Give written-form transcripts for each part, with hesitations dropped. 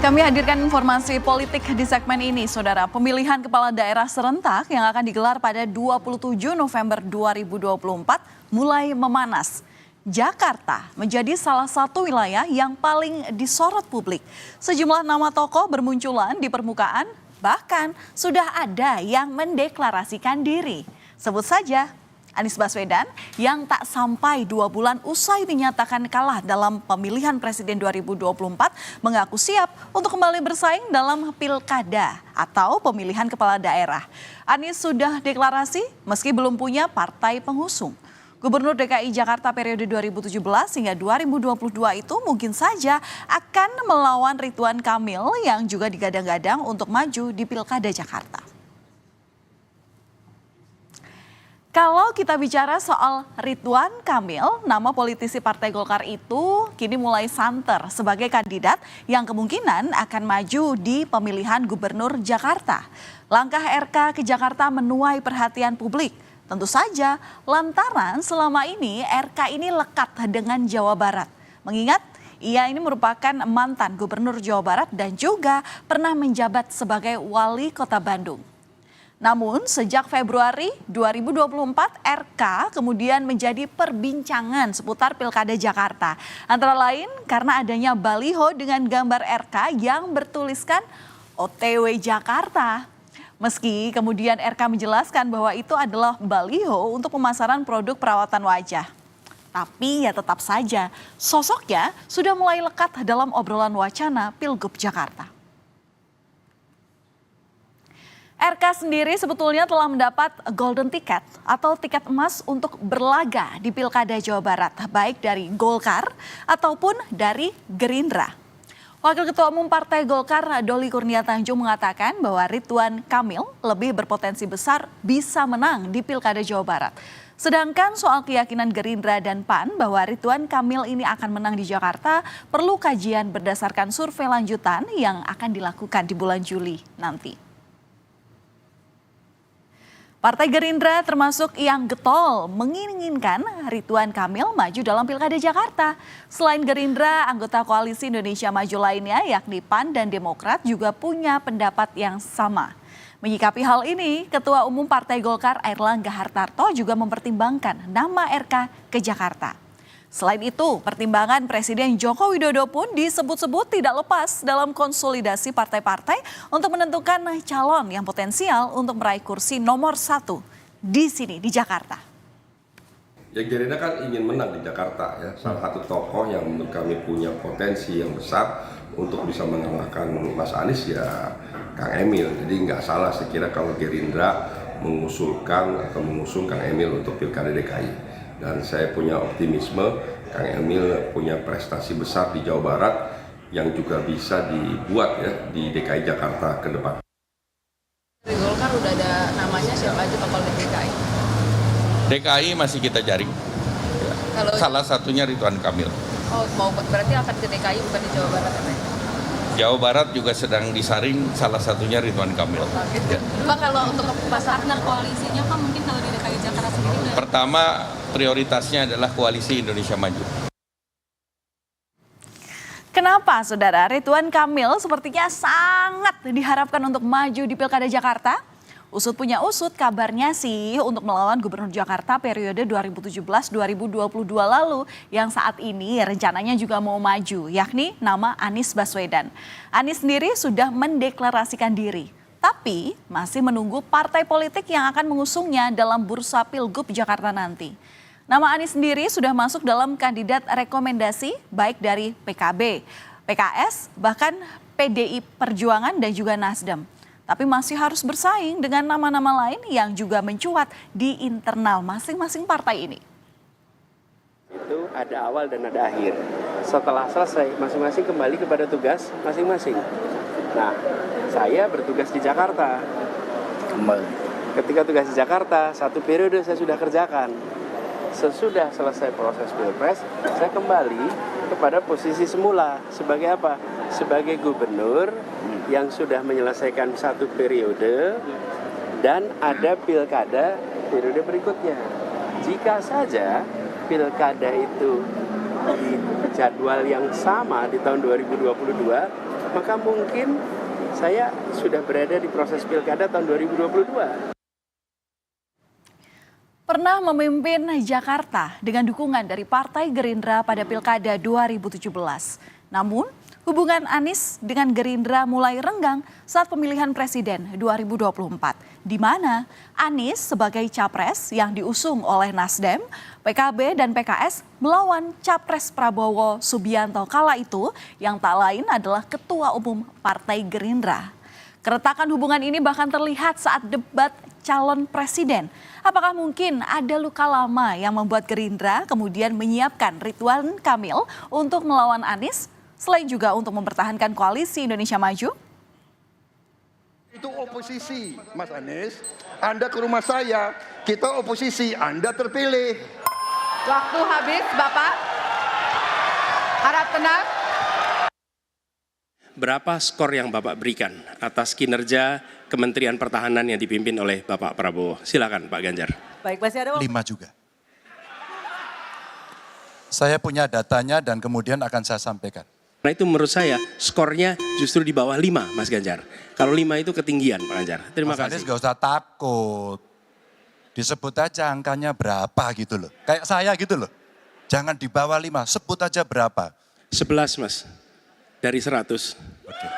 Kami hadirkan informasi politik di segmen ini, Saudara. Pemilihan kepala daerah serentak yang akan digelar pada 27 November 2024 mulai memanas. Jakarta menjadi salah satu wilayah yang paling disorot publik. Sejumlah nama tokoh bermunculan di permukaan, bahkan sudah ada yang mendeklarasikan diri. Sebut saja Anies Baswedan yang tak sampai 2 bulan usai dinyatakan kalah dalam pemilihan presiden 2024 mengaku siap untuk kembali bersaing dalam pilkada atau pemilihan kepala daerah. Anies sudah deklarasi meski belum punya partai pengusung. Gubernur DKI Jakarta periode 2017 hingga 2022 itu mungkin saja akan melawan Ridwan Kamil yang juga digadang-gadang untuk maju di pilkada Jakarta. Kalau kita bicara soal Ridwan Kamil, nama politisi Partai Golkar itu kini mulai santer sebagai kandidat yang kemungkinan akan maju di pemilihan gubernur Jakarta. Langkah RK ke Jakarta menuai perhatian publik. Tentu saja lantaran selama ini RK ini lekat dengan Jawa Barat. Mengingat ia ini merupakan mantan gubernur Jawa Barat dan juga pernah menjabat sebagai wali kota Bandung. Namun sejak Februari 2024 RK kemudian menjadi perbincangan seputar Pilkada Jakarta. Antara lain karena adanya baliho dengan gambar RK yang bertuliskan OTW Jakarta. Meski kemudian RK menjelaskan bahwa itu adalah baliho untuk pemasaran produk perawatan wajah. Tapi ya tetap saja sosoknya sudah mulai lekat dalam obrolan wacana Pilgub Jakarta. RK sendiri sebetulnya telah mendapat golden ticket atau tiket emas untuk berlaga di Pilkada Jawa Barat, baik dari Golkar ataupun dari Gerindra. Wakil Ketua Umum Partai Golkar Doli Kurnia Tanjung mengatakan bahwa Ridwan Kamil lebih berpotensi besar bisa menang di Pilkada Jawa Barat. Sedangkan soal keyakinan Gerindra dan PAN bahwa Ridwan Kamil ini akan menang di Jakarta perlu kajian berdasarkan survei lanjutan yang akan dilakukan di bulan Juli nanti. Partai Gerindra termasuk yang getol menginginkan Ridwan Kamil maju dalam Pilkada Jakarta. Selain Gerindra, anggota Koalisi Indonesia Maju lainnya yakni PAN dan Demokrat juga punya pendapat yang sama. Menyikapi hal ini, Ketua Umum Partai Golkar Airlangga Hartarto juga mempertimbangkan nama RK ke Jakarta. Selain itu, pertimbangan Presiden Joko Widodo pun disebut-sebut tidak lepas dalam konsolidasi partai-partai untuk menentukan calon yang potensial untuk meraih kursi nomor 1 di sini di Jakarta. Ya Gerindra kan ingin menang di Jakarta ya, salah satu tokoh yang menurut kami punya potensi yang besar untuk bisa mengalahkan Mas Anies ya Kang Emil. Jadi nggak salah saya kira kalau Gerindra mengusulkan atau mengusung Kang Emil untuk Pilkada DKI. Dan saya punya optimisme Kang Emil punya prestasi besar di Jawa Barat yang juga bisa dibuat ya di DKI Jakarta ke depan. Dari Golkar udah ada namanya siapa aja bakal di DKI? DKI masih kita jaring. Kalau salah satunya Ridwan Kamil. Oh, berarti akan ke DKI bukan di Jawa Barat ya? Jawa Barat juga sedang disaring, salah satunya Ridwan Kamil. Ya. Pak, kalau untuk partner koalisinya Pak mungkin kalau di DKI Jakarta sendiri? Pertama prioritasnya adalah Koalisi Indonesia Maju. Kenapa Saudara Ridwan Kamil sepertinya sangat diharapkan untuk maju di Pilkada Jakarta? Usut punya usut, kabarnya sih untuk melawan Gubernur Jakarta periode 2017-2022 lalu yang saat ini rencananya juga mau maju, yakni nama Anies Baswedan. Anies sendiri sudah mendeklarasikan diri, tapi masih menunggu partai politik yang akan mengusungnya dalam bursa Pilgub Jakarta nanti. Nama Anies sendiri sudah masuk dalam kandidat rekomendasi baik dari PKB, PKS, bahkan PDI Perjuangan dan juga Nasdem. Tapi masih harus bersaing dengan nama-nama lain yang juga mencuat di internal masing-masing partai ini. Itu ada awal dan ada akhir. Setelah selesai, masing-masing kembali kepada tugas masing-masing. Nah, saya bertugas di Jakarta. Ketika tugas di Jakarta, 1 periode saya sudah kerjakan. Sesudah selesai proses Pilpres, saya kembali kepada posisi semula. Sebagai apa? Sebagai gubernur yang sudah menyelesaikan 1 periode dan ada pilkada periode berikutnya. Jika saja pilkada itu di jadwal yang sama di tahun 2022, maka mungkin saya sudah berada di proses pilkada tahun 2022. Pernah memimpin Jakarta dengan dukungan dari Partai Gerindra pada Pilkada 2017. Namun, hubungan Anies dengan Gerindra mulai renggang saat pemilihan Presiden 2024, di mana Anies sebagai capres yang diusung oleh Nasdem, PKB, dan PKS melawan capres Prabowo Subianto kala itu yang tak lain adalah Ketua Umum Partai Gerindra. Keretakan hubungan ini bahkan terlihat saat debat calon presiden. Apakah mungkin ada luka lama yang membuat Gerindra kemudian menyiapkan Ridwan Kamil untuk melawan Anies, selain juga untuk mempertahankan koalisi Indonesia Maju? Itu oposisi, Mas Anies. Anda ke rumah saya, kita oposisi, Anda terpilih. Waktu habis, Bapak. Harap tenang. Berapa skor yang Bapak berikan atas kinerja Kementerian Pertahanan yang dipimpin oleh Bapak Prabowo? Silakan Pak Ganjar. Baik, masih ada 5 juga. Saya punya datanya dan kemudian akan saya sampaikan. Karena itu menurut saya skornya justru di bawah 5 Mas Ganjar. Kalau 5 itu ketinggian Pak Ganjar. Terima Mas kasih. Anies gak usah takut. Disebut aja angkanya berapa gitu loh. Kayak saya gitu loh. Jangan di bawah 5, sebut aja berapa. 11 Mas, dari 100. Oke.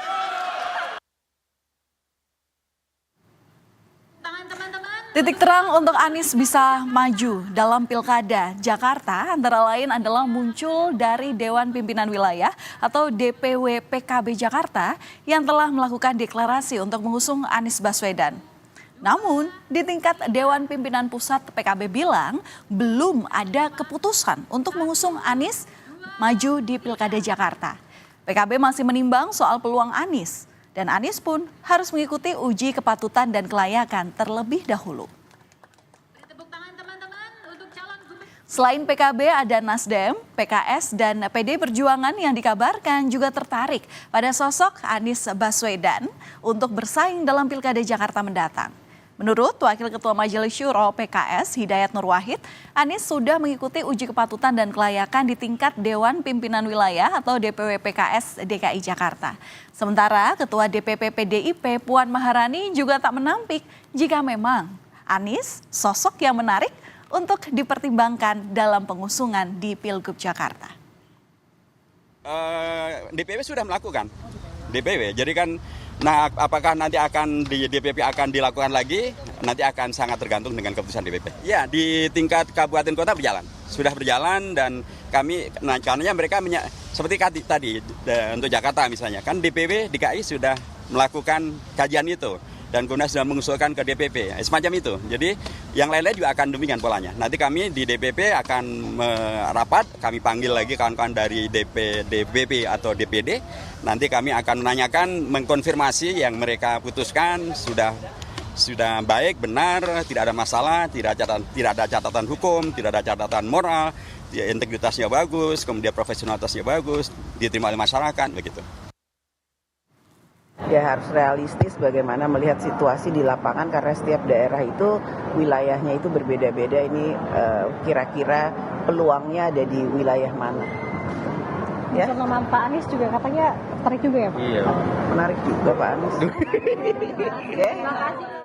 Titik terang untuk Anies bisa maju dalam Pilkada Jakarta antara lain adalah muncul dari Dewan Pimpinan Wilayah atau DPW PKB Jakarta yang telah melakukan deklarasi untuk mengusung Anies Baswedan. Namun di tingkat Dewan Pimpinan Pusat PKB bilang belum ada keputusan untuk mengusung Anies maju di Pilkada Jakarta. PKB masih menimbang soal peluang Anies. Dan Anies pun harus mengikuti uji kepatutan dan kelayakan terlebih dahulu. Selain PKB ada Nasdem, PKS, dan PD Perjuangan yang dikabarkan juga tertarik pada sosok Anies Baswedan untuk bersaing dalam Pilkada Jakarta mendatang. Menurut Wakil Ketua Majelis Syuro PKS Hidayat Nur Wahid, Anies sudah mengikuti uji kepatutan dan kelayakan di tingkat Dewan Pimpinan Wilayah atau DPW PKS DKI Jakarta. Sementara Ketua DPP PDIP Puan Maharani juga tak menampik jika memang Anies sosok yang menarik untuk dipertimbangkan dalam pengusungan di Pilgub Jakarta. DPW sudah melakukan DPW, jadi kan nah apakah nanti akan di DPP akan dilakukan lagi, nanti akan sangat tergantung dengan keputusan DPP. Ya, di tingkat kabupaten kota sudah berjalan dan kami, nah karena mereka seperti tadi untuk Jakarta misalnya, kan DPW DKI sudah melakukan kajian itu dan kemudian sudah mengusulkan ke DPP, semacam itu. Jadi yang lain-lain juga akan demikian polanya. Nanti kami di DPP akan merapat, kami panggil lagi kawan-kawan dari DPP atau DPD. Nanti kami akan menanyakan, mengkonfirmasi yang mereka putuskan sudah baik, benar, tidak ada masalah, tidak ada catatan hukum, tidak ada catatan moral, integritasnya bagus, kemudian profesionalitasnya bagus, diterima oleh masyarakat, begitu. Ya harus realistis bagaimana melihat situasi di lapangan karena setiap daerah itu wilayahnya itu berbeda-beda. Ini kira-kira peluangnya ada di wilayah mana? Ya. Nama Pak Anies juga katanya tertarik juga ya Pak? Iya. Menarik juga Pak Anies. Terima kasih.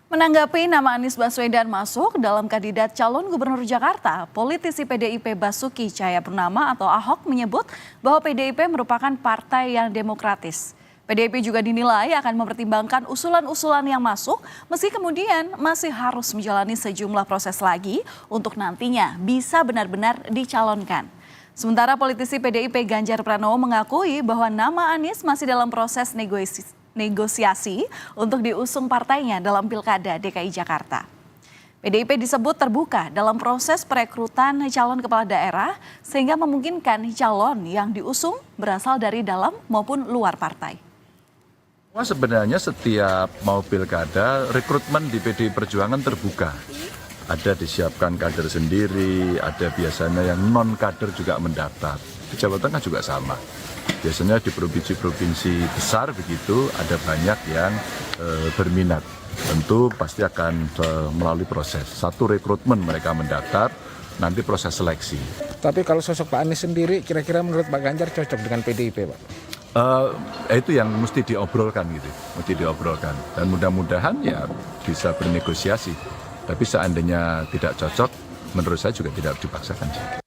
Menanggapi nama Anies Baswedan masuk dalam kandidat calon gubernur Jakarta, politisi PDIP Basuki Cahayapurnama atau Ahok menyebut bahwa PDIP merupakan partai yang demokratis. PDIP juga dinilai akan mempertimbangkan usulan-usulan yang masuk, meski kemudian masih harus menjalani sejumlah proses lagi untuk nantinya bisa benar-benar dicalonkan. Sementara politisi PDIP Ganjar Pranowo mengakui bahwa nama Anies masih dalam proses negosiasi untuk diusung partainya dalam Pilkada DKI Jakarta. PDIP disebut terbuka dalam proses perekrutan calon kepala daerah sehingga memungkinkan calon yang diusung berasal dari dalam maupun luar partai. Sebenarnya setiap mau pilkada, rekrutmen di PDI Perjuangan terbuka. Ada disiapkan kader sendiri, ada biasanya yang non-kader juga mendaftar. Di Jawa Tengah juga sama. Biasanya di provinsi-provinsi besar begitu ada banyak yang berminat. Tentu pasti akan melalui proses. Satu rekrutmen mereka mendaftar, nanti proses seleksi. Tapi kalau sosok Pak Anies sendiri, kira-kira menurut Pak Ganjar cocok dengan PDIP, Pak? Itu yang mesti diobrolkan gitu, mesti diobrolkan. Dan mudah-mudahan ya bisa bernegosiasi. Tapi seandainya tidak cocok, menurut saya juga tidak dipaksakan.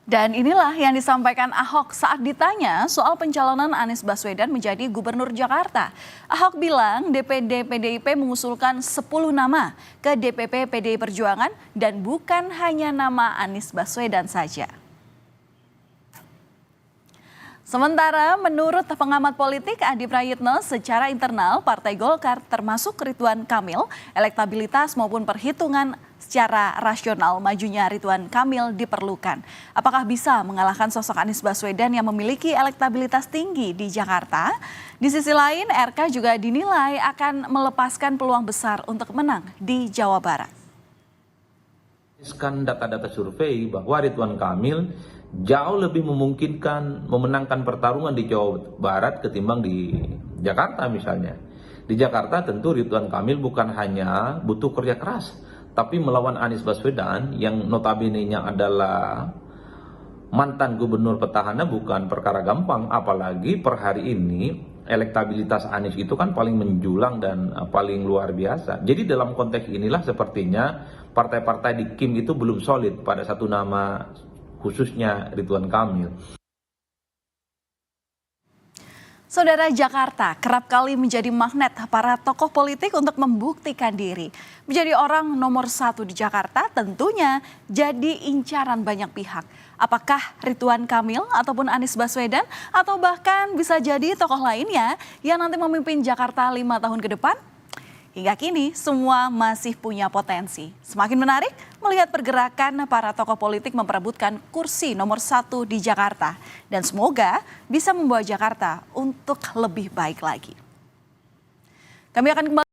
Dan inilah yang disampaikan Ahok saat ditanya soal pencalonan Anies Baswedan menjadi Gubernur Jakarta. Ahok bilang DPD PDIP mengusulkan 10 nama ke DPP PDI Perjuangan dan bukan hanya nama Anies Baswedan saja. Sementara menurut pengamat politik Adi Prayitno, secara internal Partai Golkar termasuk Ridwan Kamil, elektabilitas maupun perhitungan secara rasional majunya Ridwan Kamil diperlukan. Apakah bisa mengalahkan sosok Anies Baswedan yang memiliki elektabilitas tinggi di Jakarta? Di sisi lain, RK juga dinilai akan melepaskan peluang besar untuk menang di Jawa Barat. Data-data survei bahwa Ridwan Kamil jauh lebih memungkinkan memenangkan pertarungan di Jawa Barat ketimbang di Jakarta misalnya. Di Jakarta tentu Ridwan Kamil bukan hanya butuh kerja keras, tapi melawan Anies Baswedan yang notabene-nya adalah mantan gubernur petahana bukan perkara gampang, apalagi per hari ini elektabilitas Anies itu kan paling menjulang dan paling luar biasa. Jadi dalam konteks inilah sepertinya partai-partai di KIM itu belum solid pada satu nama, khususnya Ridwan Kamil. Saudara, Jakarta kerap kali menjadi magnet para tokoh politik untuk membuktikan diri. Menjadi orang nomor 1 di Jakarta tentunya jadi incaran banyak pihak. Apakah Ridwan Kamil ataupun Anies Baswedan atau bahkan bisa jadi tokoh lainnya yang nanti memimpin Jakarta 5 tahun ke depan? Hingga kini semua masih punya potensi. Semakin menarik melihat pergerakan para tokoh politik memperebutkan kursi nomor 1 di Jakarta. Dan semoga bisa membawa Jakarta untuk lebih baik lagi. Kami akan kembali.